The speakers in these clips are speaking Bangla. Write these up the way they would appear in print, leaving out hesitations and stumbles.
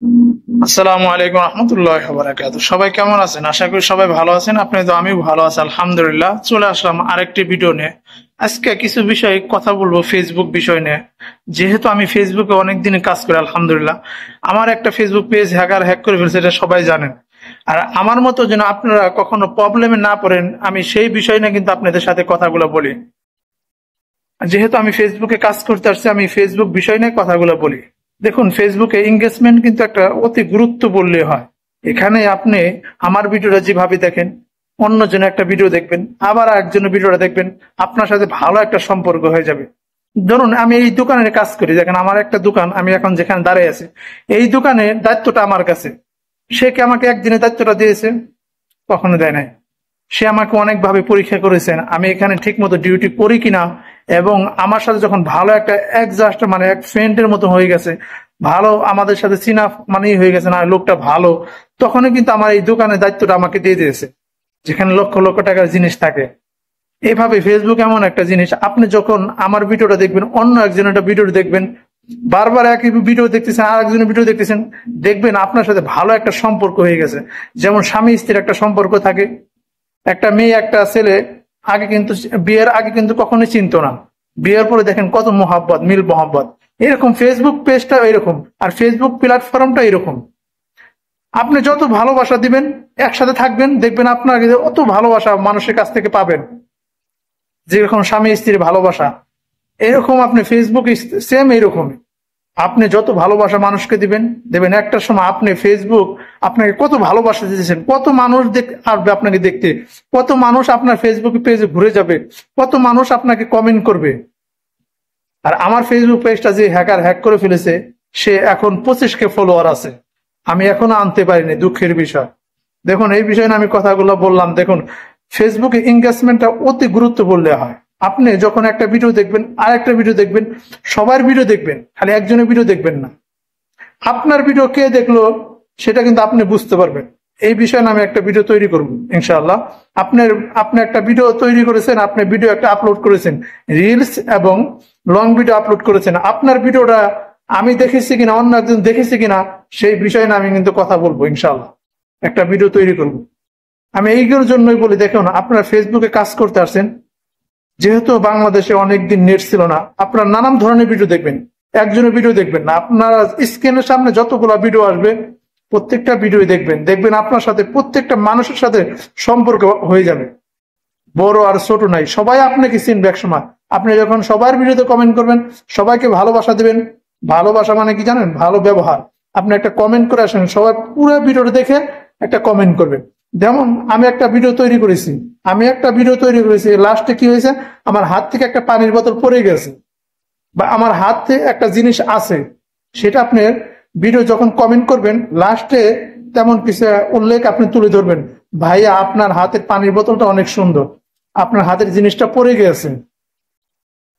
আসসালামু আলাইকুম রহমতুল্লাহ বারাকাতুহু। সবাই কেমন আছেন? আশা করি সবাই ভালো আছেন। আপনি তো আমিও ভালো আছি আলহামদুলিল্লাহ। চলে আসলাম আরেকটি ভিডিও নিয়ে। আজকে কিছু বিষয়ে কথা বলবো ফেসবুক বিষয় নিয়ে। যেহেতু আমি ফেসবুকে অনেকদিন কাজ করি আলহামদুলিল্লাহ, আমার একটা ফেসবুক পেজ হ্যাক করে ফেলছে, এটা সবাই জানেন। আর আমার মতো যেন আপনারা কখনো প্রবলেমে না পড়েন, আমি সেই বিষয় নিয়ে কিন্তু আপনাদের সাথে কথাগুলো বলি। যেহেতু আমি ফেসবুকে কাজ করতে আসছি, আমি ফেসবুক বিষয় নিয়ে কথাগুলো বলি। দেখুন, ফেসবুকে এঙ্গেজমেন্ট কিন্তু একটা অতি গুরুত্ব বললে হয়। এখানে আপনি আমার ভিডিওটা যেভাবে দেখেন, অন্যজন একটা ভিডিও দেখবেন, আবার একজনের ভিডিওটা দেখবেন, আপনার সাথে ভালো একটা সম্পর্ক হয়ে যাবে। ধরুন আমি এই দোকানে কাজ করি, দেখেন আমার একটা দোকান, আমি এখন যেখানে দাঁড়িয়ে আছি, এই দোকানের দায়িত্বটা আমার কাছে। সে কি আমাকে একদিনে দায়িত্বটা দিয়েছে? কখনো দেয় নাই। সে আমাকে অনেকভাবে পরীক্ষা করেছেন আমি এখানে ঠিক মতো ডিউটি করি কিনা, এবং আমার সাথে যখন ভালো একটা অ্যাডজাস্ট মানে এক ফ্রেন্ডের মতো হয়ে গেছে, ভালো আমাদের সাথে চিনা মানেই হয়ে গেছে, না লোকটা ভালো, তখনই কিন্তু আমার এই দোকানের দায়িত্বটা আমাকে দিয়ে দিয়েছে, যেখানে লক্ষ লক্ষ টাকার জিনিস থাকে। এইভাবে ফেসবুক এমন একটা জিনিস, আপনি যখন আমার ভিডিওটা দেখবেন, অন্য একজনের একটা ভিডিও দেখবেন, বারবার একই ভিডিও দেখতেছেন, আর একজনের ভিডিও দেখতেছেন, দেখবেন আপনার সাথে ভালো একটা সম্পর্ক হয়ে গেছে। যেমন স্বামী স্ত্রীর একটা সম্পর্ক থাকে, একটা মেয়ে একটা ছেলে আগে কিন্তু বিয়ের আগে কিন্তু কখনোই চিনতো না, বিয়ের পরে দেখেন কত মোহাব্বত, মিল মোহাব্বত। এরকম ফেসবুক পেজটা এরকম, আর ফেসবুক প্ল্যাটফর্মটা এরকম। আপনি যত ভালোবাসা দিবেন, একসাথে থাকবেন, দেখবেন আপনার অত ভালোবাসা মানুষের কাছ থেকে পাবেন, যেরকম স্বামী স্ত্রীর ভালোবাসা। এরকম আপনি ফেসবুক সেম এরকমই। আপনি যত ভালোবাসা মানুষকে দিবেন, দেবেন একটা সময় আপনি ফেসবুক আপনাকে কত ভালোবাসা দিয়েছেন, কত মানুষ আসবে আপনাকে দেখতে, কত মানুষ আপনার ফেসবুক পেজে ঘুরে যাবে, কত মানুষ আপনাকে কমেন্ট করবে। আর আমার ফেসবুক পেজটা যে হ্যাক করে ফেলেছে, সে এখন 25K ফলোয়ার আছে। আমি এখনো আনতে পারিনি, দুঃখের বিষয়। দেখুন, এই বিষয়ে আমি কথাগুলো বললাম। দেখুন, ফেসবুকে এঙ্গেজমেন্টটা অতি গুরুত্ব বললে হয়। আপনি যখন একটা ভিডিও দেখবেন, আর একটা ভিডিও দেখবেন, সবার ভিডিও দেখবেন, খালি একজনের ভিডিও দেখবেন না। আপনার ভিডিও কে দেখলো সেটা কিন্তু আপনি বুঝতে পারবেন। এই বিষয়ে আমি একটা ভিডিও তৈরি করব ইনশাআল্লাহ। আপনার আপনি একটা ভিডিও তৈরি করেছেন, আপনি ভিডিও একটা আপলোড করেছেন, রিলস এবং লং ভিডিও আপলোড করেছেন, আপনার ভিডিওটা আমি দেখেছি কিনা, অন্য একজন দেখেছি কিনা, সেই বিষয়ে আমি কিন্তু কথা বলবো ইনশাআল্লাহ। একটা ভিডিও তৈরি করব। আমি এইগুলোর জন্যই বলি, দেখুন আপনারা ফেসবুকে কাজ করতে আসছেন, যেহেতু বাংলাদেশে অনেকদিন নেট ছিল না, আপনারা নানান ধরনের ভিডিও দেখবেন, একজনের ভিডিও দেখবেন না। আপনারা স্ক্রিনের সামনে যতগুলো ভিডিও আসবে, প্রত্যেকটা ভিডিও দেখবেন, দেখবেন আপনার সাথে প্রত্যেকটা মানুষের সাথে সম্পর্ক হয়ে যাবে। বড় আর ছোট নাই, সবাই আপনাকে চিনবে এক সময়। আপনি যখন সবার ভিডিওতে কমেন্ট করবেন, সবাইকে ভালোবাসা দিবেন। ভালোবাসা মানে কি জানেন? ভালো ব্যবহার। আপনি একটা কমেন্ট করে আসেন, সবাই পুরো ভিডিওটা দেখে একটা কমেন্ট করবেন। যেমন আমি একটা ভিডিও তৈরি করেছি, লাস্টে কি হয়েছে, আমার হাত থেকে একটা পানির বোতল পড়ে গেছে, বা আমার হাতে একটা জিনিস আছে, সেটা আপনার ভিডিও যখন কমেন্ট করবেন, লাস্টে তেমন কিছু উল্লেখ আপনি তুলে ধরবেন, ভাইয়া আপনার হাতের পানির বোতলটা অনেক সুন্দর, আপনার হাতের জিনিসটা পড়ে গেছে।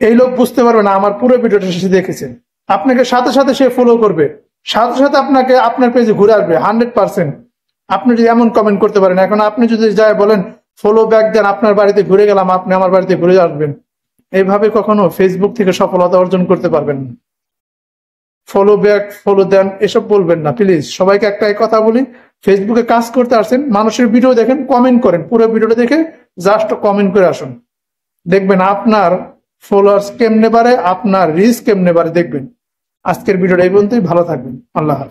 এই লোক বুঝতে পারবে না আমার পুরো ভিডিওটা সে দেখেছে, আপনাকে সাথে সাথে সে ফলো করবে, সাথে সাথে আপনাকে আপনার পেজে ঘুরে আসবে 100%। আপনি যদি এমন কমেন্ট করতে পারেন, এখন আপনি যদি যায় বলেন ফলো ব্যাক দেন, আপনার বাড়িতে ঘুরে গেলাম, আপনি আমার বাড়িতে ঘুরে আসবেন, এইভাবে কখনো ফেসবুক থেকে সফলতা অর্জন করতে পারবেন না। ফলো ব্যাক, ফলো দেন, এসব বলবেন না প্লিজ। সবাইকে একটাই কথা বলি, ফেসবুকে কাজ করতে আসেন, মানুষের ভিডিও দেখেন, কমেন্ট করেন, পুরো ভিডিওটা দেখে জাস্ট কমেন্ট করে আসুন। দেখবেন আপনার ফলোয়ার্স কেমনে বাড়ে, আপনার রিচ কেমনে বাড়ে, দেখবেন। আজকের ভিডিওটা এই পর্যন্তই। ভালো থাকবেন। আল্লাহ হাফেজ।